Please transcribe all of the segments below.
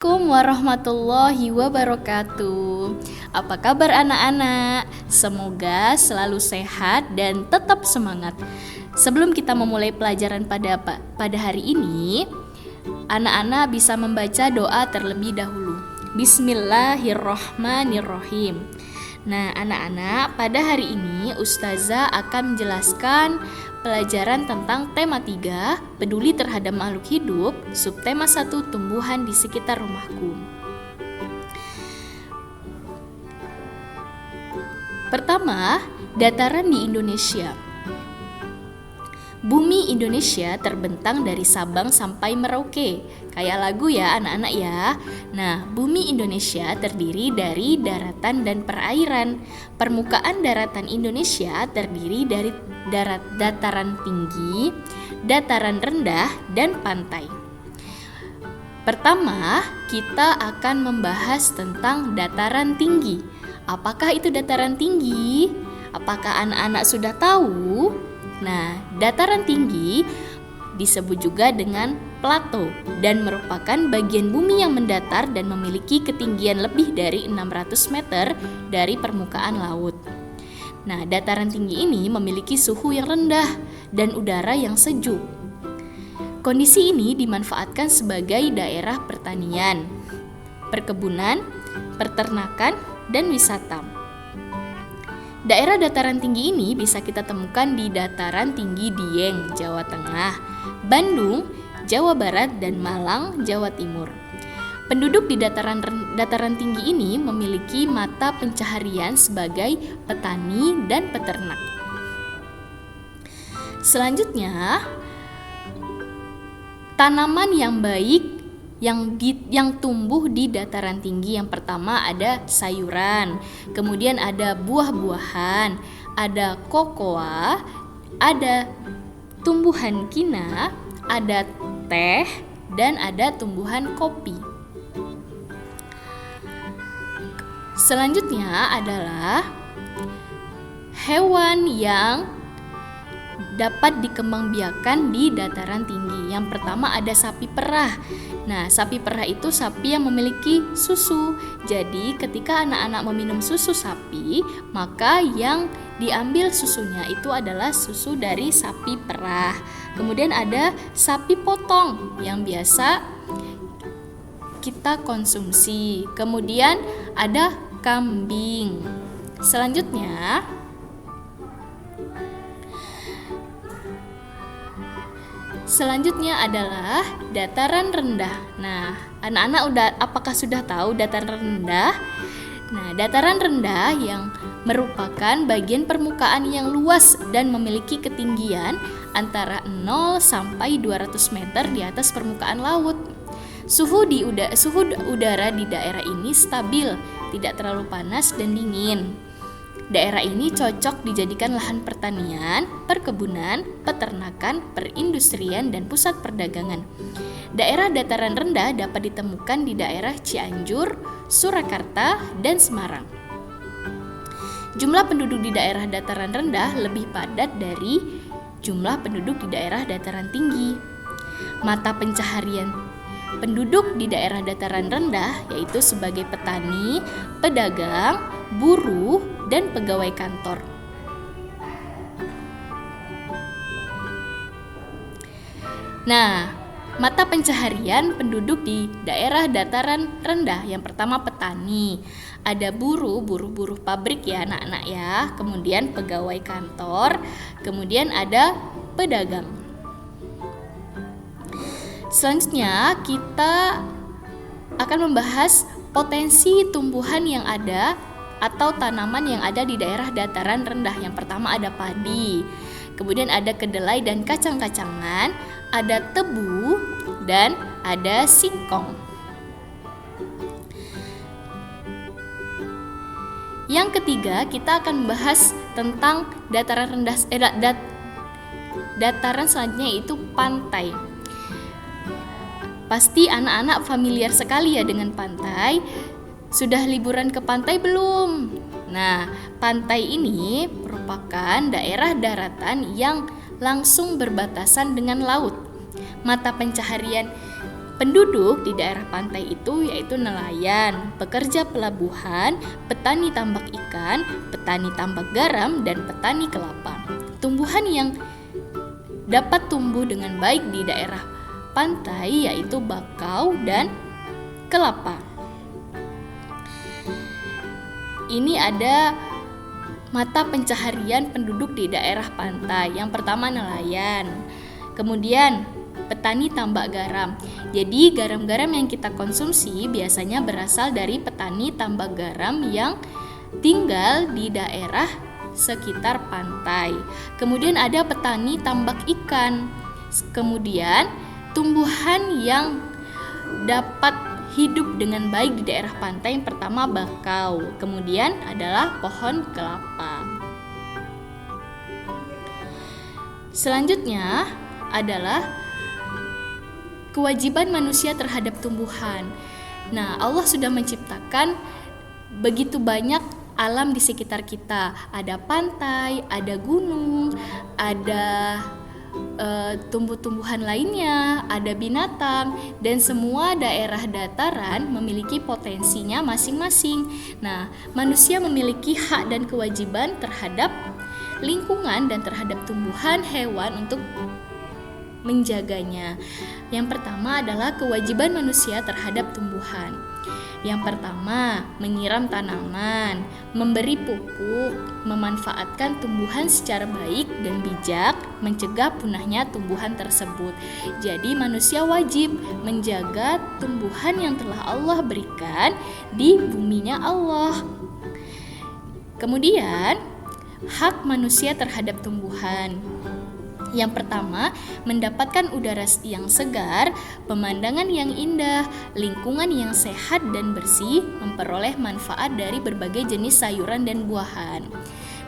Assalamualaikum warahmatullahi wabarakatuh. Apa kabar anak-anak? Semoga selalu sehat dan tetap semangat. Sebelum kita memulai pelajaran pada hari ini, anak-anak bisa membaca doa terlebih dahulu. Bismillahirrohmanirrohim. Nah, anak-anak, pada hari ini Ustazah akan menjelaskan pelajaran tentang tema 3, peduli terhadap makhluk hidup, subtema 1, tumbuhan di sekitar rumahku. Pertama, dataran di Indonesia. Bumi Indonesia terbentang dari Sabang sampai Merauke. Kayak lagu ya anak-anak ya. Nah, bumi Indonesia terdiri dari daratan dan perairan. Permukaan daratan Indonesia terdiri dari dataran tinggi, dataran rendah, dan pantai. Pertama, kita akan membahas tentang dataran tinggi. Apakah itu dataran tinggi? Apakah anak-anak sudah tahu? Nah, dataran tinggi disebut juga dengan plato dan merupakan bagian bumi yang mendatar dan memiliki ketinggian lebih dari 600 meter dari permukaan laut. Nah, dataran tinggi ini memiliki suhu yang rendah dan udara yang sejuk. Kondisi ini dimanfaatkan sebagai daerah pertanian, perkebunan, peternakan, dan wisata. Daerah dataran tinggi ini bisa kita temukan di dataran tinggi Dieng, Jawa Tengah, Bandung, Jawa Barat, dan Malang, Jawa Timur. Penduduk di dataran tinggi ini memiliki mata pencaharian sebagai petani dan peternak. Selanjutnya, tanaman yang baik yang tumbuh di dataran tinggi. Yang pertama ada sayuran, kemudian ada buah-buahan, ada kokoa, ada tumbuhan kina, ada teh, dan ada tumbuhan kopi. Selanjutnya adalah hewan yang dapat dikembangbiakan di dataran tinggi. Yang pertama ada sapi perah. Nah, sapi perah itu sapi yang memiliki susu. Jadi, ketika anak-anak meminum susu sapi, maka yang diambil susunya itu adalah susu dari sapi perah. Kemudian ada sapi potong yang biasa kita konsumsi. Kemudian ada kambing. Selanjutnya adalah dataran rendah. Nah, anak-anak apakah sudah tahu dataran rendah? Nah, dataran rendah yang merupakan bagian permukaan yang luas dan memiliki ketinggian antara 0 sampai 200 meter di atas permukaan laut. Suhu udara di daerah ini stabil, tidak terlalu panas dan dingin. Daerah ini cocok dijadikan lahan pertanian, perkebunan, peternakan, perindustrian, dan pusat perdagangan. Daerah dataran rendah dapat ditemukan di daerah Cianjur, Surakarta, dan Semarang. Jumlah penduduk di daerah dataran rendah lebih padat dari jumlah penduduk di daerah dataran tinggi. Mata pencaharian penduduk di daerah dataran rendah yaitu sebagai petani, pedagang, buruh, dan pegawai kantor. Nah, mata pencaharian penduduk di daerah dataran rendah, yang pertama petani, ada buruh pabrik ya anak-anak ya, kemudian pegawai kantor, kemudian ada pedagang. Selanjutnya kita akan membahas potensi tumbuhan yang ada atau tanaman yang ada di daerah dataran rendah. Yang pertama ada padi, kemudian ada kedelai dan kacang-kacangan, ada tebu, dan ada singkong. Yang ketiga, kita akan membahas tentang dataran rendah, dataran selanjutnya yaitu pantai. Pasti anak-anak familiar sekali ya dengan pantai. Sudah liburan ke pantai belum? Nah, pantai ini merupakan daerah daratan yang langsung berbatasan dengan laut. Mata pencaharian Penduduk di daerah pantai itu yaitu nelayan, pekerja pelabuhan, petani tambak ikan, petani tambak garam, dan petani kelapa. Tumbuhan yang dapat tumbuh dengan baik di daerah pantai yaitu bakau dan kelapa. Ini ada mata pencaharian penduduk di daerah pantai. Yang pertama nelayan, kemudian petani tambak garam. Jadi garam-garam yang kita konsumsi biasanya berasal dari petani tambak garam yang tinggal di daerah sekitar pantai. Kemudian ada petani tambak ikan. Kemudian tumbuhan yang dapat hidup dengan baik di daerah pantai, yang pertama bakau, kemudian adalah pohon kelapa. Selanjutnya adalah kewajiban manusia terhadap tumbuhan. Nah, Allah sudah menciptakan begitu banyak alam di sekitar kita. Ada pantai, ada gunung, ada tumbuh-tumbuhan lainnya, ada binatang, dan semua daerah dataran memiliki potensinya masing-masing. Nah, manusia memiliki hak dan kewajiban terhadap lingkungan dan terhadap tumbuhan, hewan untuk menjaganya. Yang pertama adalah kewajiban manusia terhadap tumbuhan. Yang pertama, menyiram tanaman, memberi pupuk, memanfaatkan tumbuhan secara baik dan bijak, mencegah punahnya tumbuhan tersebut. Jadi manusia wajib menjaga tumbuhan yang telah Allah berikan di buminya Allah. Kemudian, hak manusia terhadap tumbuhan. Yang pertama, mendapatkan udara yang segar, pemandangan yang indah, lingkungan yang sehat dan bersih, memperoleh manfaat dari berbagai jenis sayuran dan buahan.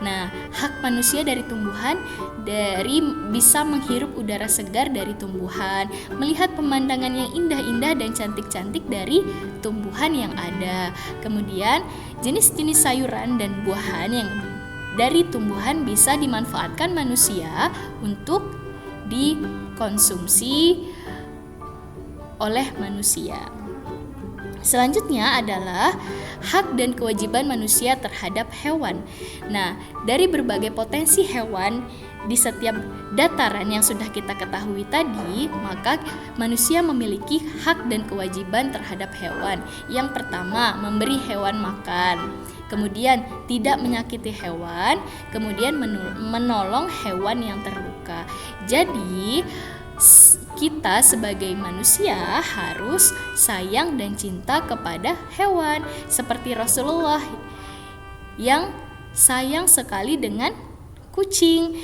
Nah, hak manusia dari tumbuhan dari bisa menghirup udara segar dari tumbuhan, melihat pemandangan yang indah-indah dan cantik-cantik dari tumbuhan yang ada. Kemudian, jenis-jenis sayuran dan buahan yang dari tumbuhan bisa dimanfaatkan manusia untuk dikonsumsi oleh manusia. Selanjutnya adalah hak dan kewajiban manusia terhadap hewan. Nah, dari berbagai potensi hewan di setiap dataran yang sudah kita ketahui tadi, maka manusia memiliki hak dan kewajiban terhadap hewan. Yang pertama, memberi hewan makan. Kemudian tidak menyakiti hewan, kemudian menolong hewan yang terluka. Jadi kita sebagai manusia harus sayang dan cinta kepada hewan, seperti Rasulullah yang sayang sekali dengan kucing.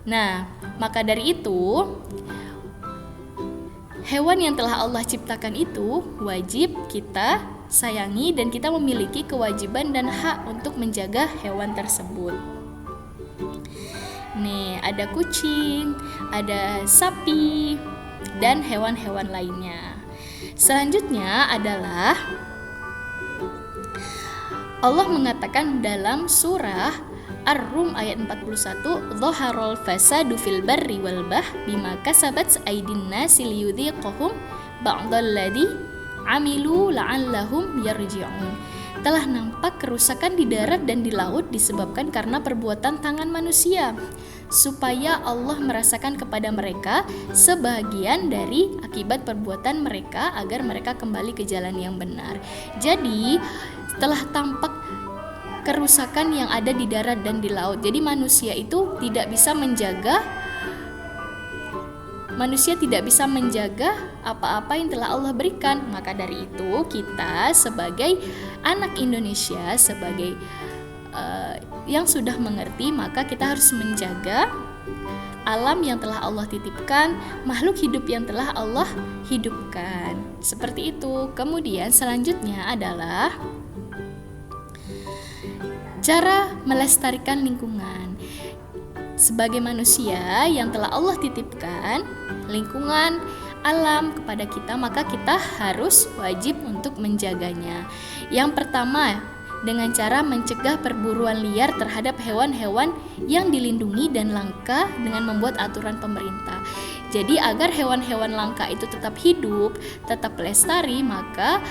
Nah, maka dari itu hewan yang telah Allah ciptakan itu wajib kita sayangi dan kita memiliki kewajiban dan hak untuk menjaga hewan tersebut. Nih, ada kucing, ada sapi, dan hewan-hewan lainnya. Selanjutnya adalah Allah mengatakan dalam surah Ar-Rum ayat 41, "Dhaharul fasadu fil barri wal bahr bima kasabat aydin nasi liyudhiqahum ba'dalladzi amilu la'allahum yarji'un." Telah nampak kerusakan di darat dan di laut disebabkan karena perbuatan tangan manusia, supaya Allah merasakan kepada mereka sebagian dari akibat perbuatan mereka agar mereka kembali ke jalan yang benar. Jadi telah tampak kerusakan yang ada di darat dan di laut. Jadi manusia tidak bisa menjaga apa-apa yang telah Allah berikan. Maka dari itu kita sebagai anak Indonesia, sebagai yang sudah mengerti, maka kita harus menjaga alam yang telah Allah titipkan, makhluk hidup yang telah Allah hidupkan. Seperti itu. Kemudian selanjutnya adalah cara melestarikan lingkungan. Sebagai manusia yang telah Allah titipkan lingkungan alam kepada kita, maka kita harus wajib untuk menjaganya. Yang pertama, dengan cara mencegah perburuan liar terhadap hewan-hewan yang dilindungi dan langka dengan membuat aturan pemerintah. Jadi agar hewan-hewan langka itu tetap hidup, tetap lestari, maka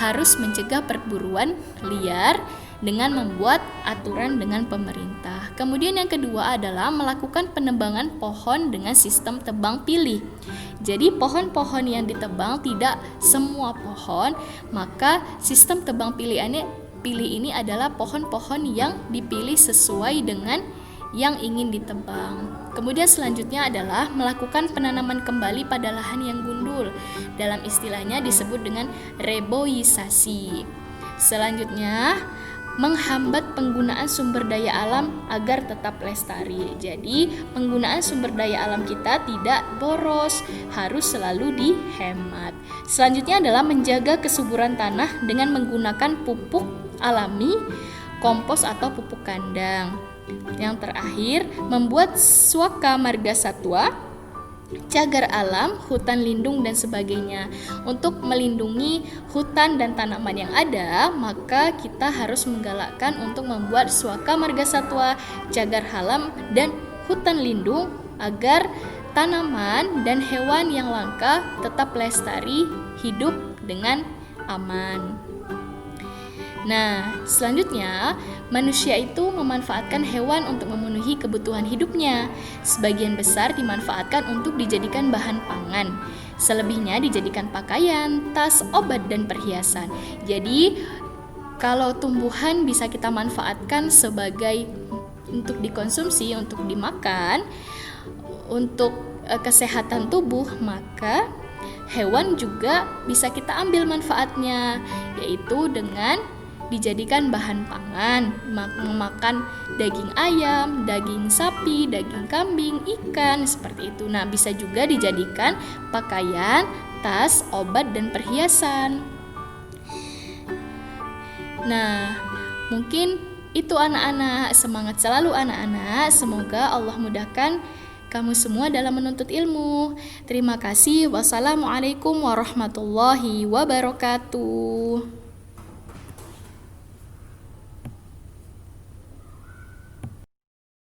harus mencegah perburuan liar dengan membuat aturan dengan pemerintah. Kemudian yang kedua adalah melakukan penebangan pohon dengan sistem tebang pilih. Jadi pohon-pohon yang ditebang tidak semua pohon, maka sistem tebang pilih ini adalah pohon-pohon yang dipilih sesuai dengan yang ingin ditebang. Kemudian selanjutnya adalah melakukan penanaman kembali pada lahan yang gundul. Dalam istilahnya disebut dengan reboisasi. Selanjutnya, menghambat penggunaan sumber daya alam agar tetap lestari. Jadi, penggunaan sumber daya alam kita tidak boros, harus selalu dihemat. Selanjutnya adalah menjaga kesuburan tanah dengan menggunakan pupuk alami, kompos atau pupuk kandang. Yang terakhir, membuat swaka marga satwa, cagar alam, hutan lindung dan sebagainya. Untuk melindungi hutan dan tanaman yang ada, maka kita harus menggalakkan untuk membuat swaka marga satwa, cagar alam dan hutan lindung agar tanaman dan hewan yang langka tetap lestari, hidup dengan aman. Nah, selanjutnya, manusia itu memanfaatkan hewan untuk memenuhi kebutuhan hidupnya. Sebagian besar dimanfaatkan untuk dijadikan bahan pangan. Selebihnya dijadikan pakaian, tas, obat, dan perhiasan. Jadi, kalau tumbuhan bisa kita manfaatkan sebagai untuk dikonsumsi, untuk dimakan, untuk kesehatan tubuh, maka hewan juga bisa kita ambil manfaatnya, yaitu dengan dijadikan bahan pangan, memakan daging ayam, daging sapi, daging kambing, ikan, seperti itu. Nah, bisa juga dijadikan pakaian, tas, obat, dan perhiasan. Nah, mungkin itu anak-anak. Semangat selalu anak-anak. Semoga Allah mudahkan kamu semua dalam menuntut ilmu. Terima kasih. Wassalamualaikum warahmatullahi wabarakatuh.